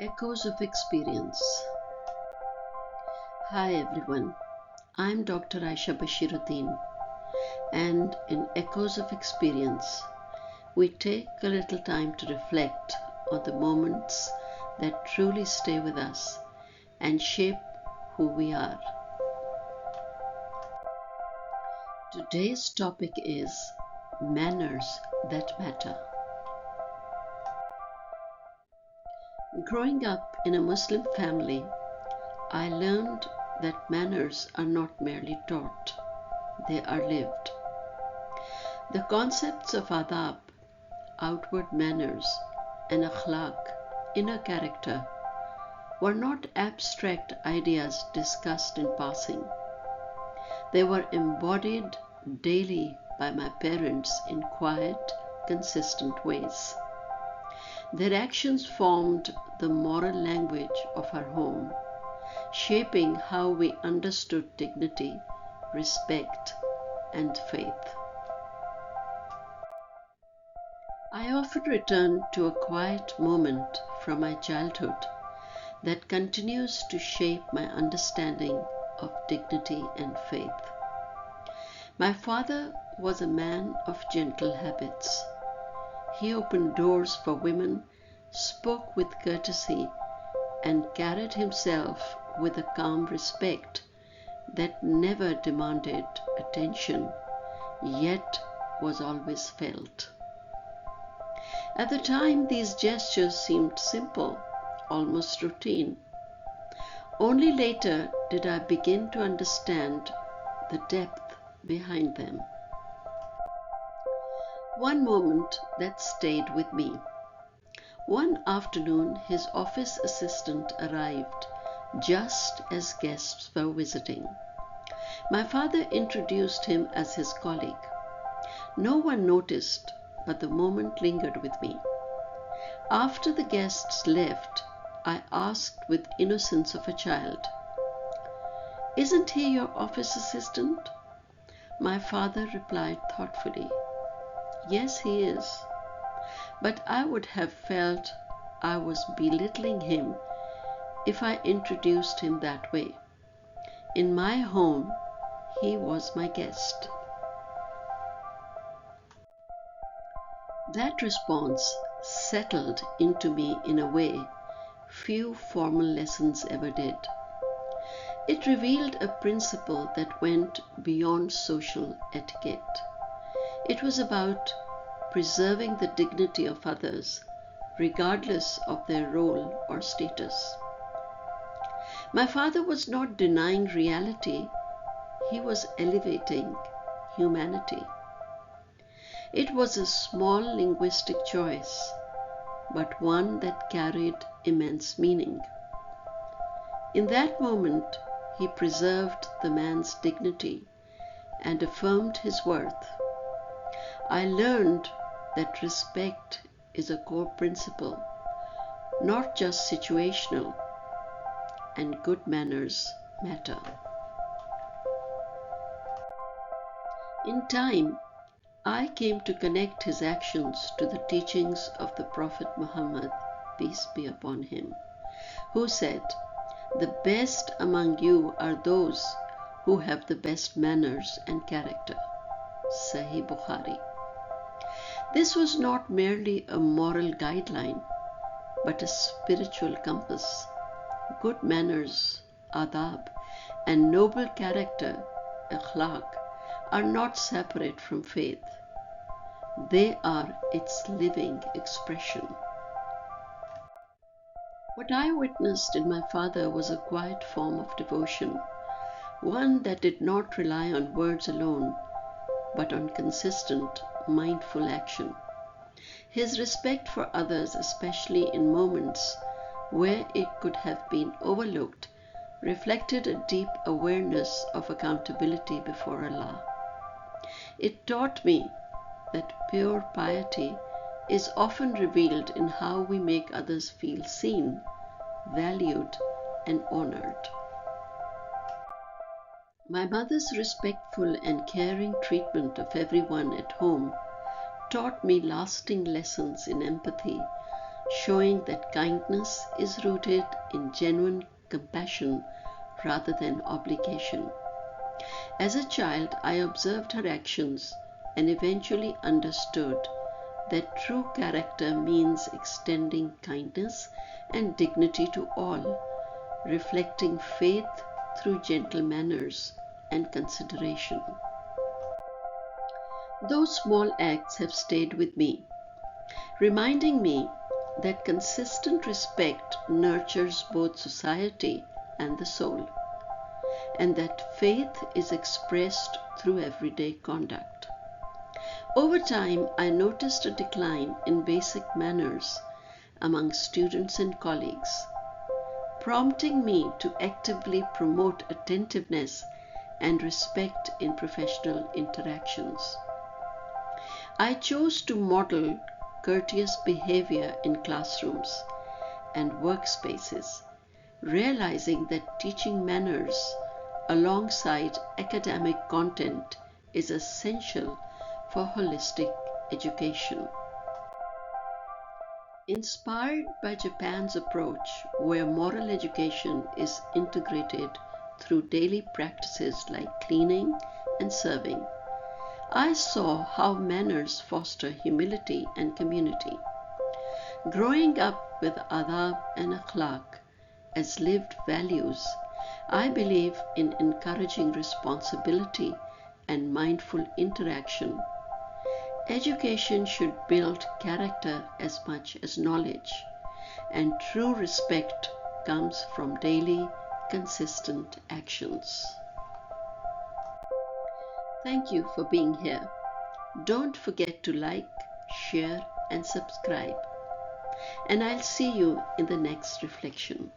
Echoes of Experience. Hi everyone, I'm Dr. Aisha Bashiruddin, and in Echoes of Experience, we take a little time to reflect on the moments that truly stay with us and shape who we are. Today's topic is Manners That Matter. Growing up in a Muslim family, I learned that manners are not merely taught, they are lived. The concepts of adab, outward manners, and akhlaq, inner character, were not abstract ideas discussed in passing. They were embodied daily by my parents in quiet, consistent ways. Their actions formed the moral language of our home, shaping how we understood dignity, respect, and faith. I often return to a quiet moment from my childhood that continues to shape my understanding of dignity and faith. My father was a man of gentle habits. He opened doors for women, spoke with courtesy, and carried himself with a calm respect that never demanded attention, yet was always felt. At the time, these gestures seemed simple, almost routine. Only later did I begin to understand the depth behind them. One moment that stayed with me. One afternoon, his office assistant arrived just as guests were visiting. My father introduced him as his colleague. No one noticed, but the moment lingered with me. After the guests left, I asked with innocence of a child, "Isn't he your office assistant?" My father replied thoughtfully, "Yes, he is." But I would have felt I was belittling him if I introduced him that way. In my home, he was my guest. That response settled into me in a way few formal lessons ever did. It revealed a principle that went beyond social etiquette. It was about preserving the dignity of others, regardless of their role or status. My father was not denying reality, he was elevating humanity. It was a small linguistic choice, but one that carried immense meaning. In that moment, he preserved the man's dignity and affirmed his worth. I learned that respect is a core principle, not just situational, and good manners matter. In time, I came to connect his actions to the teachings of the Prophet Muhammad, peace be upon him, who said, "The best among you are those who have the best manners and character." Sahih Bukhari. This was not merely a moral guideline, but a spiritual compass. Good manners, adab, and noble character, akhlaq, are not separate from faith. They are its living expression. What I witnessed in my father was a quiet form of devotion, one that did not rely on words alone, but on consistent, mindful action. His respect for others, especially in moments where it could have been overlooked, reflected a deep awareness of accountability before Allah. It taught me that pure piety is often revealed in how we make others feel seen, valued, and honored. My mother's respectful and caring treatment of everyone at home taught me lasting lessons in empathy, showing that kindness is rooted in genuine compassion rather than obligation. As a child, I observed her actions and eventually understood that true character means extending kindness and dignity to all, reflecting faith through gentle manners and consideration. Those small acts have stayed with me, reminding me that consistent respect nurtures both society and the soul, and that faith is expressed through everyday conduct. Over time, I noticed a decline in basic manners among students and colleagues, prompting me to actively promote attentiveness and respect in professional interactions. I chose to model courteous behavior in classrooms and workspaces, realizing that teaching manners alongside academic content is essential for holistic education. Inspired by Japan's approach, where moral education is integrated through daily practices like cleaning and serving, I saw how manners foster humility and community. Growing up with adab and akhlaq as lived values, I believe in encouraging responsibility and mindful interaction. Education should build character as much as knowledge, and true respect comes from daily, consistent actions. Thank you for being here. Don't forget to like, share, and subscribe. And I'll see you in the next reflection.